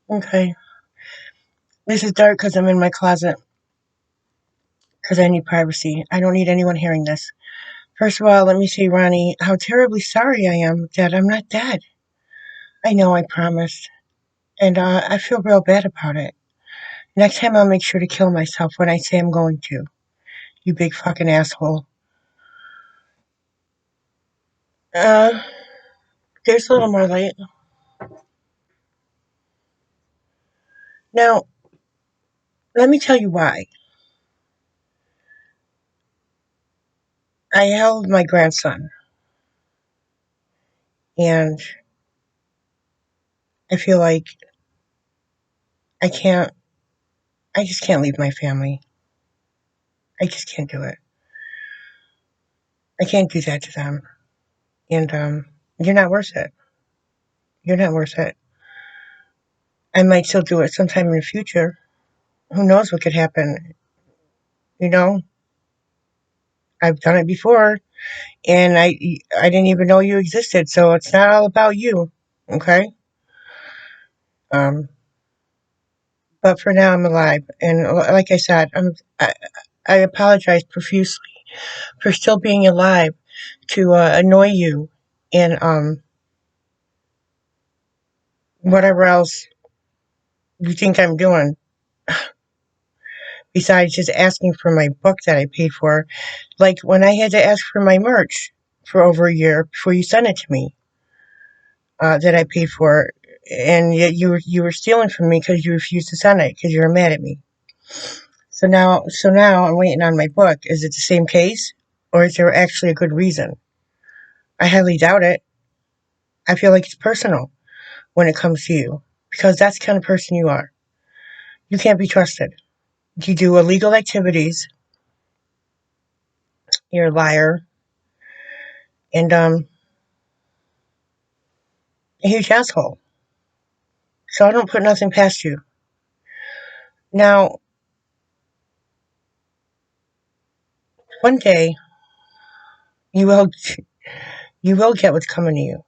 Okay. This is dark because I'm in my closet because I need privacy. I don't need anyone hearing this. First of all, let me say, Ronnie, how terribly sorry I am that I'm not dead. I know I promised, and I feel real bad about it. Next time I'll make sure to kill myself when I say I'm going to. You big fucking asshole. Uh, there's a little more light. Now, let me tell you why. I held my grandson, and I feel like I can't, I just can't leave my family. I just can't do it. I can't do that to them. And, you're not worth it. You're not worth it. I might still do it sometime in the future. Who knows what could happen? You know, I've done it before, and I didn't even know you existed. So it's not all about you, okay? Um, but for now, I'm alive, and like I said, I apologize profusely for still being alive to annoy you and whatever else you think I'm doing. Besides just asking for my book that I paid for, like when I had to ask for my merch for over a year before you sent it to me, that I paid for, and yet you were stealing from me because you refused to send it because you were mad at me. So now I'm waiting on my book. Is it the same case, or is there actually a good reason? I highly doubt it. I feel like it's personal when it comes to you because that's the kind of person you are. You can't be trusted. You do illegal activities. You're a liar and a huge asshole. So I don't put nothing past you. Now, one day you will you will get what's coming to you.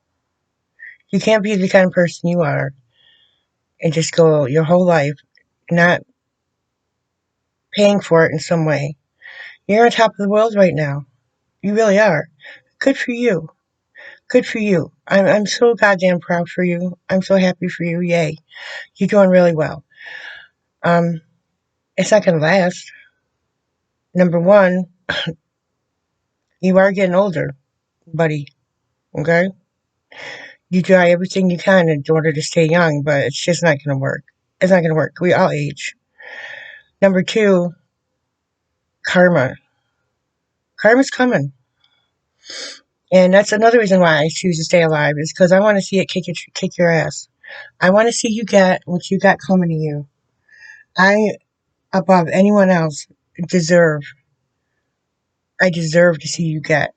You can't be the kind of person you are and just go your whole life not paying for it in some way. You're on top of the world right now. You really are. Good for you. Good for you. I'm so goddamn proud for you. I'm so happy for you. Yay. You're doing really well. Um, it's not gonna last. Number one, you are getting older, buddy. Okay? You try everything you can in order to stay young, but it's just not gonna work. It's not gonna work. We all age. Number two, karma. Karma's coming. And that's another reason why I choose to stay alive is because I want to see it kick your ass. I want to see you get what you got coming to you. I, above anyone else, deserve. I deserve to see you get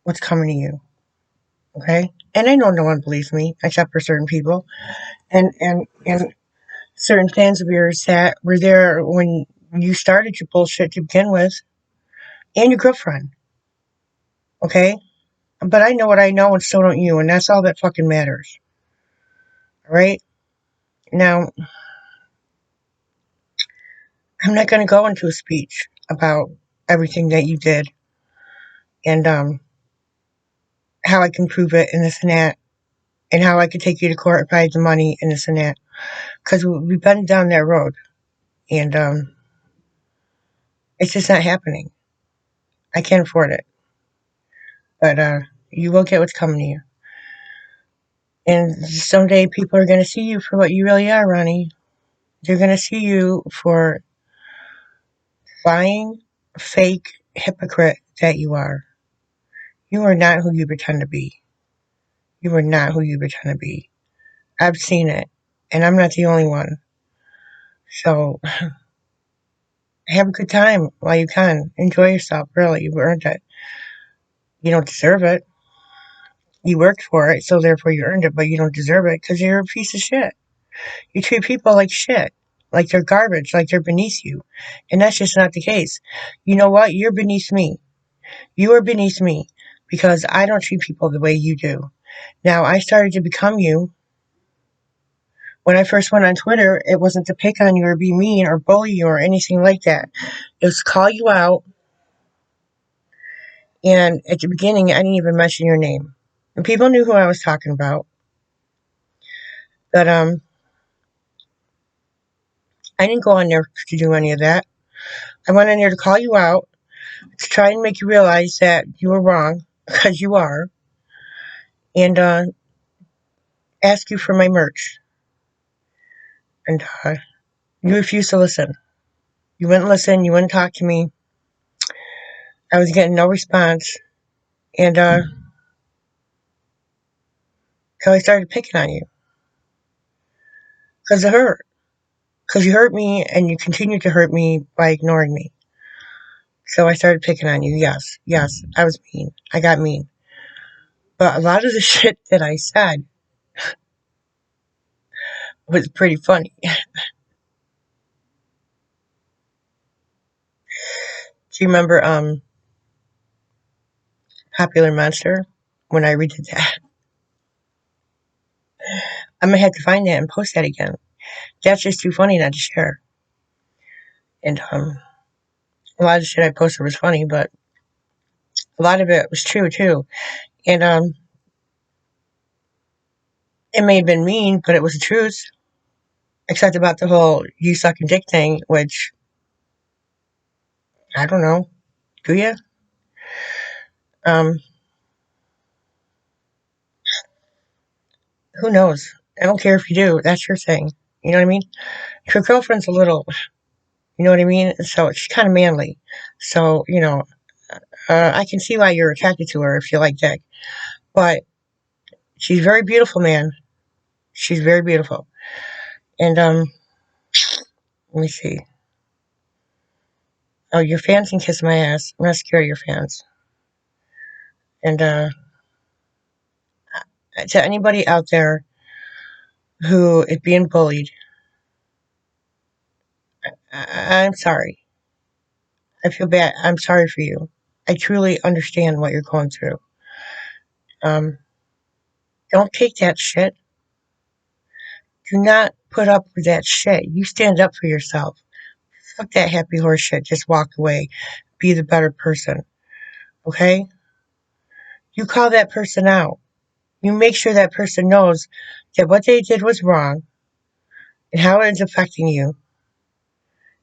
what's coming to you. Okay, and I know no one believes me except for certain people and certain fans of yours that were there when you started your bullshit to begin with, and your girlfriend. Okay, but I know what I know, and so don't you, and that's all that fucking matters. All right. Now, I'm not going to go into a speech about everything that you did and how I can prove it and this and that, and how I could take you to court if I had the money and this and that, because we've been down that road, and it's just not happening. I can't afford it, but you will get what's coming to you, and someday people are going to see you for what you really are, Ronnie. They're going to see you for lying, fake hypocrite that you are. You are not who you pretend to be. You are not who you pretend to be. I've seen it, and I'm not the only one. So have a good time while you can. Enjoy yourself, really. You've earned it. You don't deserve it. You worked for it, so therefore you earned it, but you don't deserve it because you're a piece of shit. You treat people like shit, like they're garbage, like they're beneath you. And that's just not the case. You know what? You're beneath me. You are beneath me because I don't treat people the way you do. Now, I started to become you When I first went on Twitter, it wasn't to pick on you or be mean or bully you or anything like that. It was to call you out. And at the beginning, I didn't even mention your name. And people knew who I was talking about. But I didn't go on there to do any of that. I went in there to call you out, to try and make you realize that you were wrong, because you are, and ask you for my merch. And you refused to listen. You wouldn't listen. You wouldn't talk to me. I was getting no response. And so I started picking on you because it hurt. Because you hurt me and you continued to hurt me by ignoring me. So I started picking on you. Yes, yes, I was mean. I got mean. But a lot of the shit that I said was pretty funny. Do you remember Popular Monster? When I redid that, I'm gonna have to find that and post that again. That's just too funny not to share. And a lot of the shit I posted was funny, but a lot of it was true too. And it may have been mean, but it was the truth. Except about the whole you sucking dick thing, which I don't know. Do you? Um, who knows? I don't care if you do. That's your thing. You know what I mean? If your girlfriend's a little, you know what I mean? So she's kind of manly. So, I can see why you're attracted to her if you like dick. But she's very beautiful, man. She's very beautiful. And, let me see. Oh, your fans can kiss my ass. I'm not scared of your fans. And, to anybody out there who is being bullied, I'm sorry. I feel bad. I'm sorry for you. I truly understand what you're going through. Um, don't take that shit. Do not put up with that shit. You stand up for yourself. Fuck that happy horse shit. Just walk away. Be the better person. Okay? You call that person out. You make sure that person knows that what they did was wrong and how it's affecting you.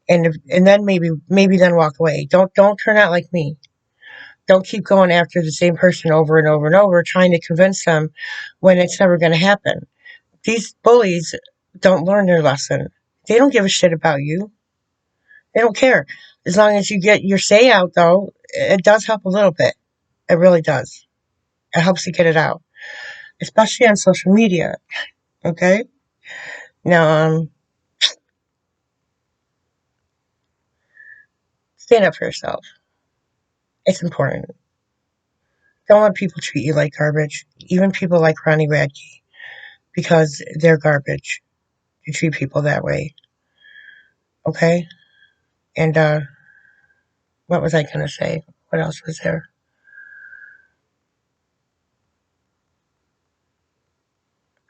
And then maybe then walk away. Don't turn out like me. Don't keep going after the same person over and over and over, trying to convince them when it's never going to happen. These bullies don't learn their lesson. They don't give a shit about you. They don't care. As long as you get your say out, though, it does help a little bit. It really does. It helps to get it out, especially on social media. Okay? Now, stand up for yourself. It's important. Don't let people treat you like garbage. Even people like Ronnie Radke, because they're garbage. You treat people that way. Okay? And what was I gonna say? What else was there?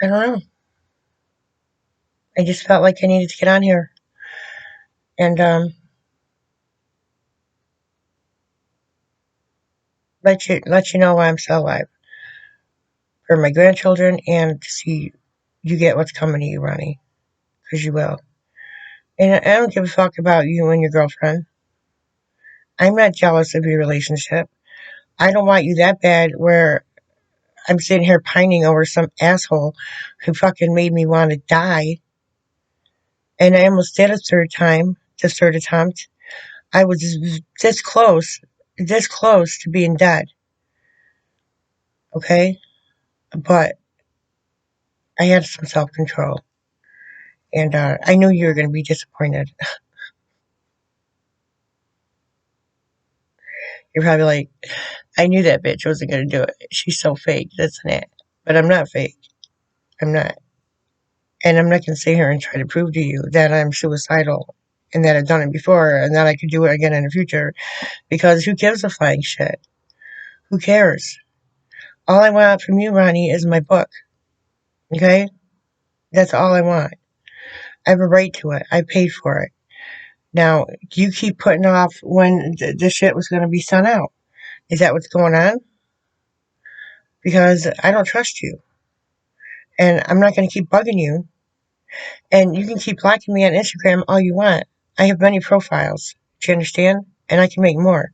I don't know. I just felt like I needed to get on here and let you know why I'm still alive for my grandchildren and to see you get what's coming to you, Ronnie, because you will. And I don't give a fuck about you and your girlfriend. I'm not jealous of your relationship. I don't want you that bad where I'm sitting here pining over some asshole who fucking made me want to die. And I almost did a third time, the third attempt. I was this close to being dead. Okay? But I had some self control. And I knew you were going to be disappointed. You're probably like, I knew that bitch wasn't going to do it. She's so fake, this and that. But I'm not fake. I'm not. And I'm not going to sit here and try to prove to you that I'm suicidal and that I've done it before and that I could do it again in the future. Because who gives a flying shit? Who cares? All I want from you, Ronnie, is my book. Okay? That's all I want. I have a right to it. I paid for it. Now, you keep putting off when the shit was going to be sent out. Is that what's going on? Because I don't trust you. And I'm not going to keep bugging you. And you can keep blocking me on Instagram all you want. I have many profiles. Do you understand? And I can make more.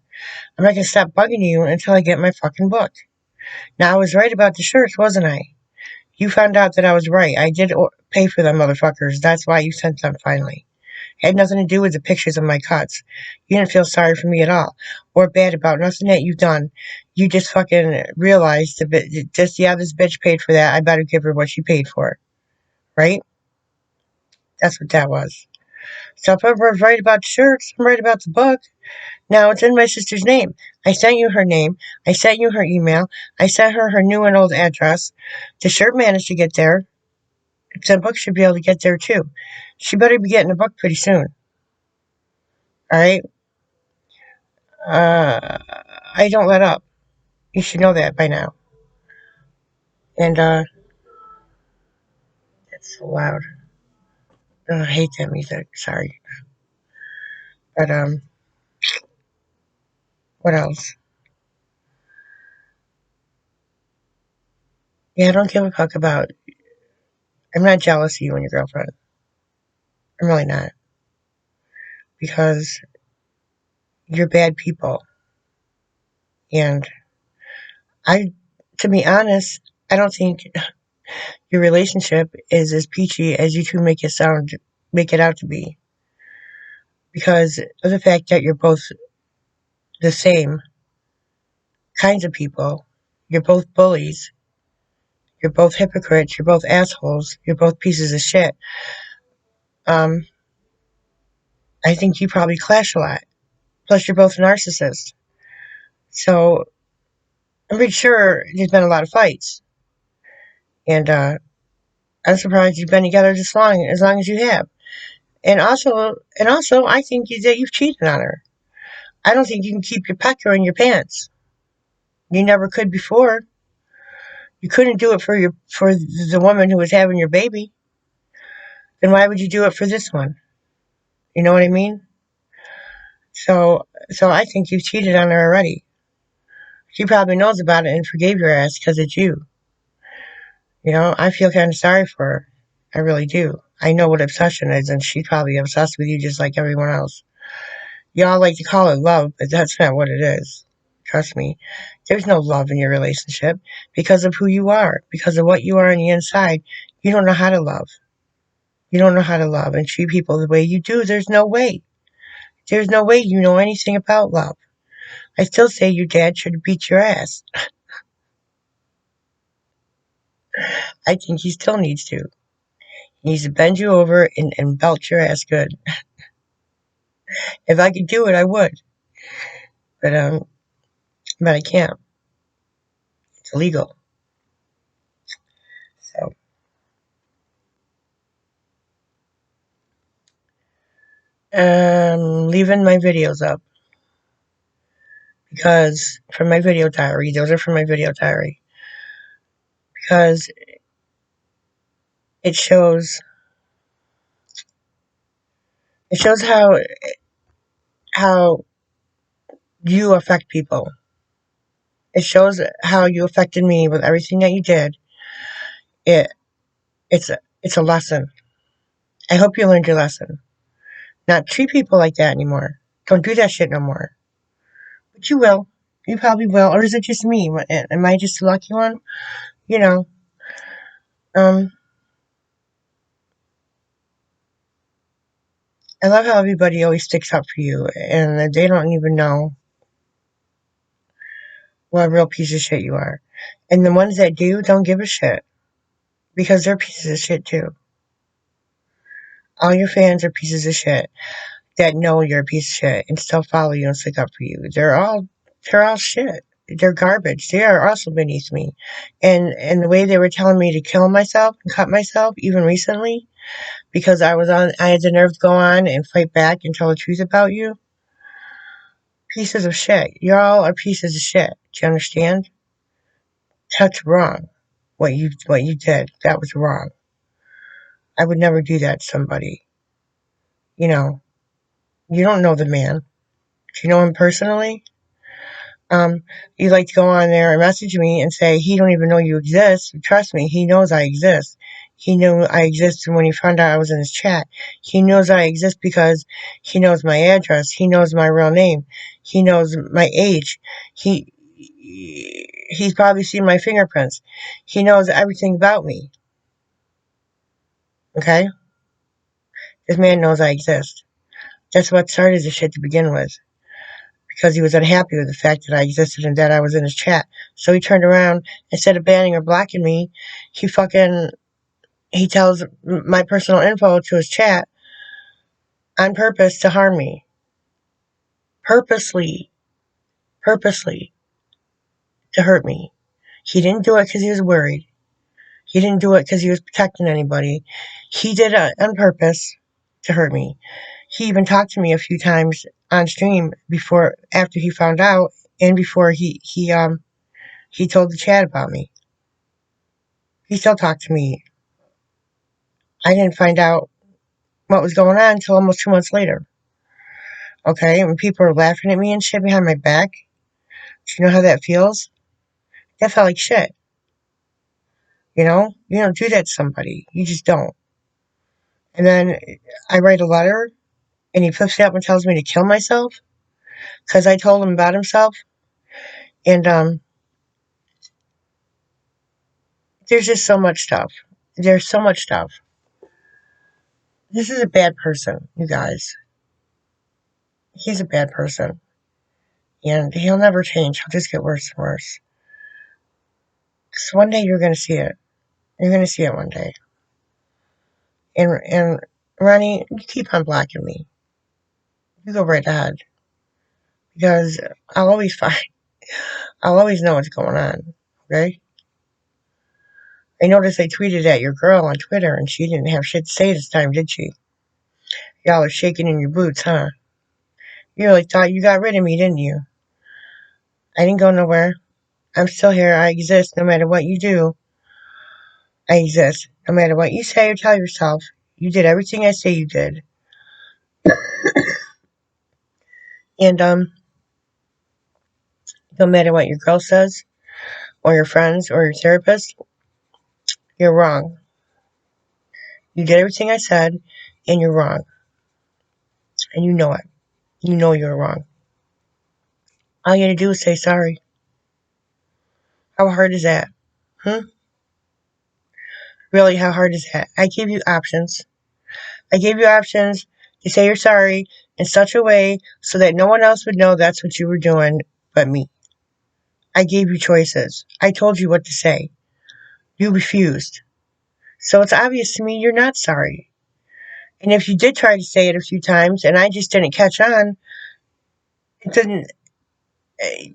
I'm not going to stop bugging you until I get my fucking book. Now, I was right about the shirts, wasn't I? You found out that I was right. I did pay for them, motherfuckers. That's why you sent them finally. It had nothing to do with the pictures of my cuts. You didn't feel sorry for me at all. Or bad about nothing that you've done. You just fucking realized, yeah, this bitch paid for that. I better give her what she paid for. Right? That's what that was. So if I was right about the shirts, I'm right about the book. Now it's in my sister's name. I sent you her name. I sent you her email. I sent her her new and old address. The shirt managed to get there. The book should be able to get there too. She better be getting a book pretty soon. All right? I don't let up. You should know that by now. And, it's so loud. I hate that music. Sorry. But, what else? Yeah, I don't give a fuck about. I'm not jealous of you and your girlfriend. I'm really not. Because you're bad people. And I, to be honest, I don't think your relationship is as peachy as you two make it out to be. Because of the fact that you're both the same kinds of people. You're both bullies. You're both hypocrites. You're both assholes. You're both pieces of shit. Um, I think you probably clash a lot. Plus, you're both narcissists. So I'm pretty sure there's been a lot of fights. And I'm surprised you've been together this long, as long as you have. And also, I think that you've cheated on her. I don't think you can keep your pecker in your pants. You never could before. You couldn't do it for the woman who was having your baby. Then why would you do it for this one? You know what I mean? So I think you've cheated on her already. She probably knows about it and forgave your ass because it's you. You know, I feel kind of sorry for her. I really do. I know what obsession is, and she's probably obsessed with you just like everyone else. Y'all like to call it love, but that's not what it is. Trust me. There's no love in your relationship because of who you are, because of what you are on the inside. You don't know how to love. You don't know how to love and treat people the way you do. There's no way. There's no way you know anything about love. I still say your dad should have beat your ass. I think he still needs to. He needs to bend you over and belt your ass good. If I could do it, I would. But but I can't. It's illegal. So leaving my videos up because from my video diary. Those are from my video diary because it shows it shows how you affect people. It shows how you affected me with everything that you did. It it's a lesson. I hope you learned your lesson. Not treat people like that anymore. Don't do that shit no more. But you will. You probably will. Or is it just me? Am I just the lucky one? You know, um, I love how everybody always sticks up for you and they don't even know what a real piece of shit you are. And the ones that do don't give a shit because they're pieces of shit too. All your fans are pieces of shit that know you're a piece of shit and still follow you and stick up for you. They're all shit. They're garbage. They are also beneath me. And the way they were telling me to kill myself and cut myself even recently because I had the nerve to go on and fight back and tell the truth about you. Pieces of shit. Y'all are pieces of shit. Do you understand? That's wrong. What you did. That was wrong. I would never do that to somebody. You know, you don't know the man. Do you know him personally? Um, you like to go on there and message me and say, he don't even know you exist. Trust me, he knows I exist. He knew I existed when he found out I was in his chat. He knows I exist because he knows my address. He knows my real name. He knows my age. He's probably seen my fingerprints. He knows everything about me. Okay? This man knows I exist. That's what started this shit to begin with. Because he was unhappy with the fact that I existed and that I was in his chat. So he turned around, instead of banning or blocking me, he tells my personal info to his chat on purpose to harm me. Purposely. Purposely. To hurt me. He didn't do it because he was worried. He didn't do it because he was protecting anybody. He did it on purpose to hurt me. He even talked to me a few times on stream after he found out, and before he told the chat about me. He still talked to me. I didn't find out what was going on until almost 2 months later. Okay, and people are laughing at me and shit behind my back. Do you know how that feels? That felt like shit. You know? You don't do that to somebody. You just don't. And then I write a letter, and he flips it up and tells me to kill myself because I told him about himself. And there's just so much stuff. There's so much stuff. This is a bad person, you guys. He's a bad person. And he'll never change. He'll just get worse and worse. So one day you're going to see it. You're going to see it one day. And Ronnie, you keep on blocking me. You go right ahead. Because I'll always find, I'll always know what's going on. Okay? I noticed I tweeted at your girl on Twitter and she didn't have shit to say this time, did she? Y'all are shaking in your boots, huh? You really thought you got rid of me, didn't you? I didn't go nowhere. I'm still here. I exist no matter what you do. I exist. No matter what you say or tell yourself. You did everything I say you did. And no matter what your girl says, or your friends, or your therapist, you're wrong. You did everything I said, and you're wrong. And you know it. You know you're wrong. All you gotta do is say sorry. How hard is that? Hmm? Really, how hard is that? I gave you options. I gave you options to say you're sorry in such a way so that no one else would know that's what you were doing but me. I gave you choices. I told you what to say. You refused. So it's obvious to me you're not sorry. And if you did try to say it a few times and I just didn't catch on, then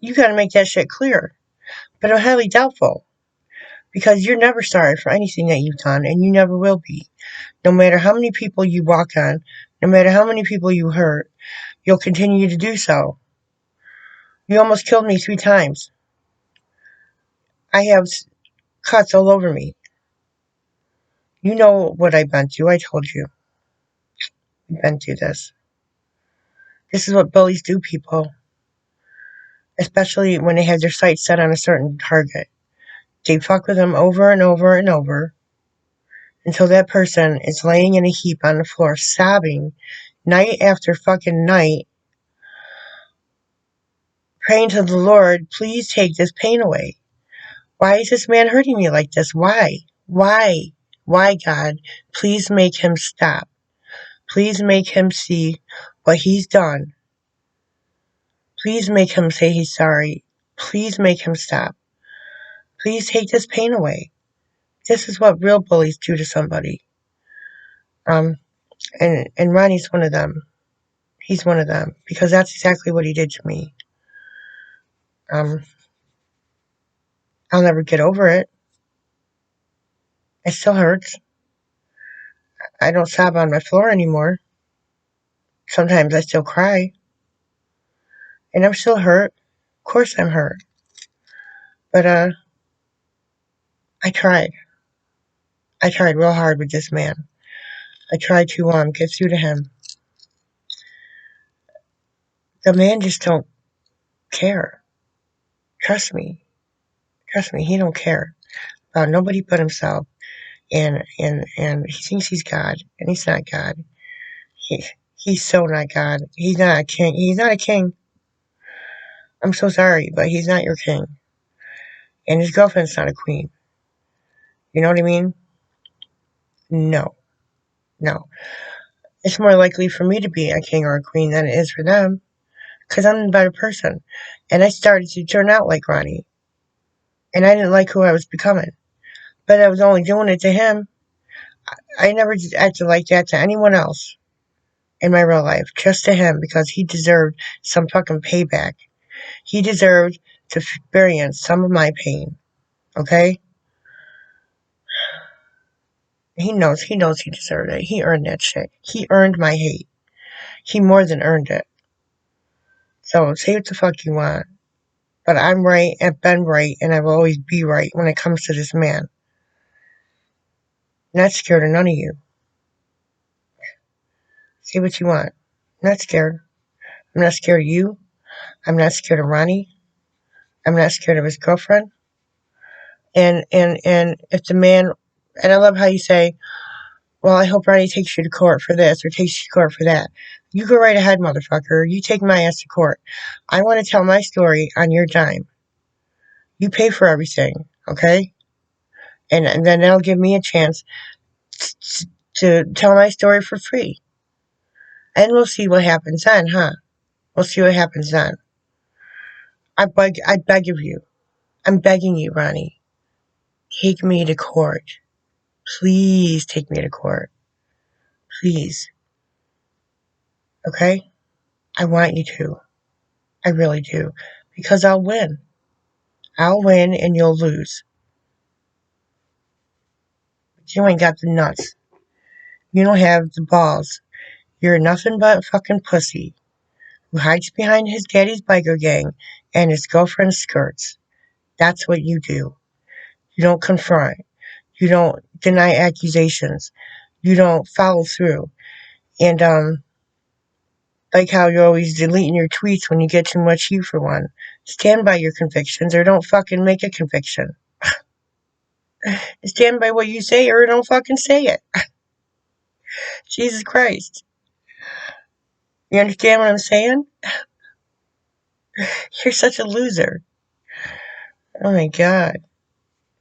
you gotta make that shit clear. But I'm highly doubtful because you're never sorry for anything that you've done and you never will be. No matter how many people you walk on, no matter how many people you hurt, you'll continue to do so. You almost killed me 3 times. I have cuts all over me. You know what I've been through. I told you. I've been through this. This is what bullies do, people. Especially when they have their sights set on a certain target. They fuck with them over and over and over until that person is laying in a heap on the floor, sobbing night after fucking night, praying to the Lord, please take this pain away. Why is this man hurting me like this? Why? Why? Why, God? Please make him stop. Please make him see what he's done. Please make him say he's sorry. Please make him stop. Please take this pain away. This is what real bullies do to somebody. And Ronnie's one of them. He's one of them because that's exactly what he did to me. Um, I'll never get over it. It still hurts. I don't sob on my floor anymore. Sometimes I still cry. And I'm still hurt. Of course I'm hurt. But I tried. I tried real hard with this man. I tried to get through to him. The man just don't care. Trust me. Trust me, he don't care about nobody but himself. And he thinks he's God, and he's not God. He he's so not God. He's not a king. He's not a king. I'm so sorry, but he's not your king. And his girlfriend's not a queen. You know what I mean? No, no. It's more likely for me to be a king or a queen than it is for them, because I'm a better person. And I started to turn out like Ronnie, and I didn't like who I was becoming. But I was only doing it to him. I never acted like that to anyone else in my real life, just to him, because he deserved some fucking payback. He deserved to experience some of my pain. Okay? He knows he deserved it. He earned that shit. He earned my hate. He more than earned it. So say what the fuck you want. But I'm right, I've been right, and I will always be right when it comes to this man. I'm not scared of none of you. Say what you want. I'm not scared. I'm not scared of you. I'm not scared of Ronnie. I'm not scared of his girlfriend. And if the man, and I love how you say, well, I hope Ronnie takes you to court for this or takes you to court for that. You go right ahead, motherfucker. You take my ass to court. I want to tell my story on your dime. You pay for everything, okay? And then that'll give me a chance to tell my story for free. And we'll see what happens then, huh? We'll see what happens then. I beg of you. I'm begging you, Ronnie. Take me to court. Please take me to court. Please. Okay? I want you to. I really do. Because I'll win. I'll win and you'll lose. But you ain't got the nuts. You don't have the balls. You're nothing but a fucking pussy who hides behind his daddy's biker gang and his girlfriend's skirts. That's what you do. You don't confront. You don't deny accusations. You don't follow through. And like how you're always deleting your tweets when you get too much heat for one. Stand by your convictions or don't fucking make a conviction. Stand by what you say or don't fucking say it. Jesus Christ. You understand what I'm saying? You're such a loser. Oh my god.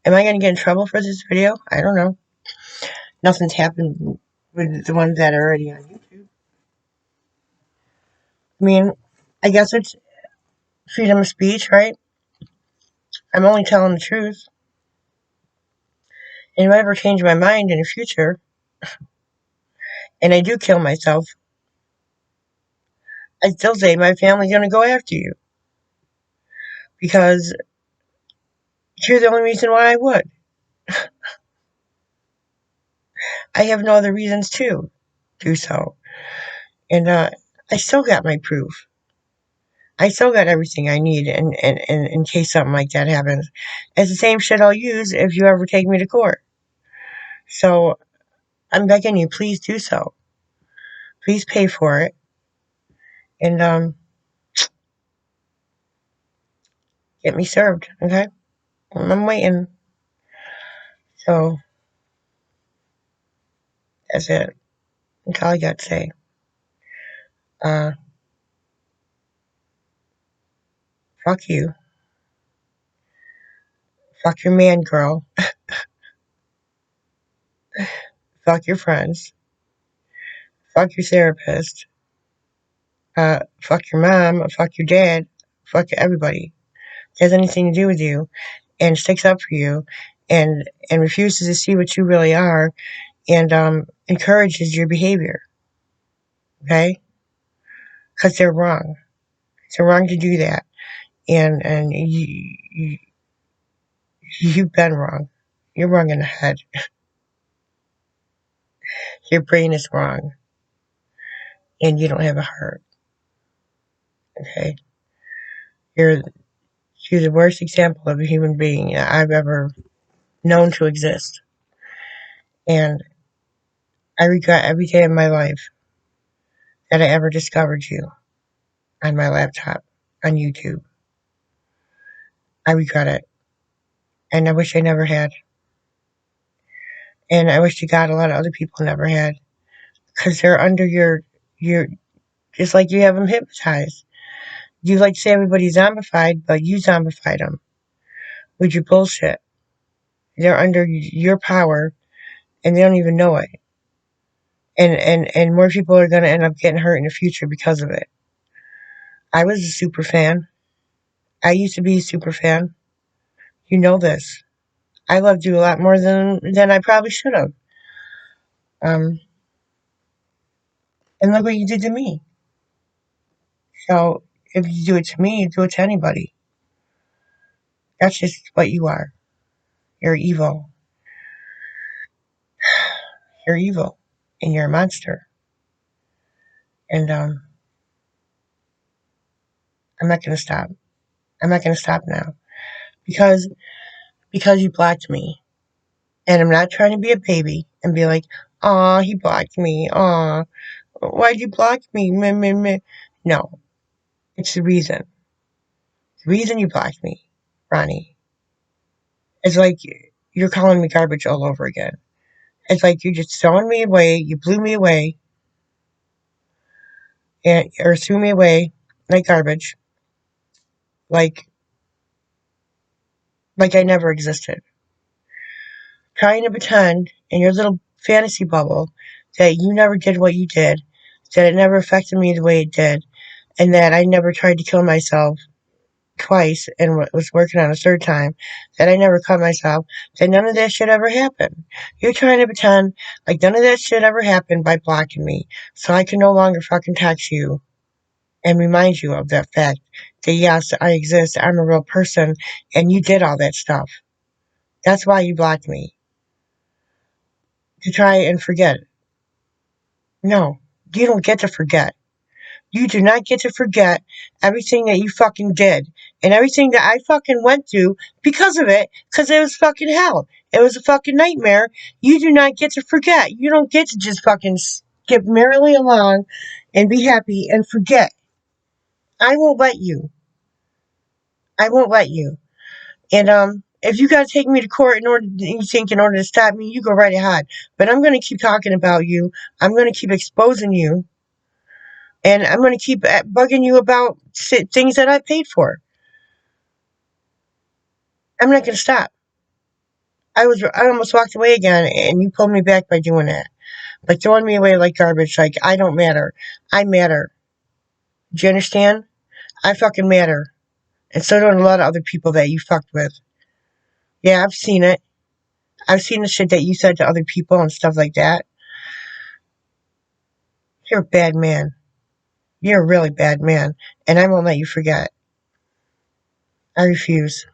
Am I gonna get in trouble for this video? I don't know. Nothing's happened with the ones that are already on YouTube. I mean, I guess it's freedom of speech, right? I'm only telling the truth. And if I ever change my mind in the future, and I do kill myself, I still say my family's gonna go after you. Because you're the only reason why I would. I have no other reasons to do so. And I still got my proof. I still got everything I need in case something like that happens. It's the same shit I'll use if you ever take me to court. So I'm begging you, please do so. Please pay for it. And get me served, okay? I'm waiting. So that's it. That's all I got to say. Uh, fuck you. Fuck your man, girl. Fuck your friends. Fuck your therapist. Fuck your mom. Fuck your dad. Fuck everybody that has anything to do with you and sticks up for you and refuses to see what you really are and encourages your behavior. Okay? Because they're wrong. They're wrong to do that. And you've been wrong. You're wrong in the head. Your brain is wrong. And you don't have a heart. Okay? You're you're the worst example of a human being I've ever known to exist. And I regret every day of my life that I ever discovered you on my laptop, on YouTube. I regret it. And I wish I never had. And I wish to God a lot of other people never had. Because they're under your, just like you have them hypnotized. You like to say everybody's zombified, but you zombified them with your bullshit. They're under your power and they don't even know it. And more people are going to end up getting hurt in the future because of it. I was a super fan. I used to be a super fan. You know this. I loved you a lot more than I probably should have. Um, and look what you did to me. So if you do it to me, you do it to anybody. That's just what you are. You're evil. You're evil. And you're a monster. And I'm not gonna stop. I'm not gonna stop now. Because you blocked me. And I'm not trying to be a baby and be like, aw, he blocked me. Aw, why'd you block me? Meh, meh, meh. No. It's the reason. The reason you blocked me, Ronnie. It's like you're calling me garbage all over again. It's like you're just throwing me away. You blew me away, and or threw me away like garbage, like I never existed. Trying to pretend in your little fantasy bubble that you never did what you did, that it never affected me the way it did, and that I never tried to kill myself twice and was working on a third time, that I never cut myself, that none of that shit ever happened. You're trying to pretend like none of that shit ever happened by blocking me, so I can no longer fucking text you and remind you of that fact that yes, I exist, I'm a real person, and you did all that stuff. That's why you blocked me. To try and forget. No, you don't get to forget. You do not get to forget everything that you fucking did and everything that I fucking went through because of it, because it was fucking hell. It was a fucking nightmare. You do not get to forget. You don't get to just fucking skip merrily along and be happy and forget. I won't let you. I won't let you. And if you gotta take me to court in order to stop me, you go right ahead. But I'm gonna keep talking about you. I'm gonna keep exposing you, and I'm gonna keep bugging you about things that I paid for. I'm not gonna stop. I almost walked away again, and you pulled me back by doing that, by throwing me away like garbage. Like I don't matter. I matter. Do you understand? I fucking matter, and so do a lot of other people that you fucked with. Yeah, I've seen it. I've seen the shit that you said to other people and stuff like that. You're a bad man. You're a really bad man, and I won't let you forget. I refuse.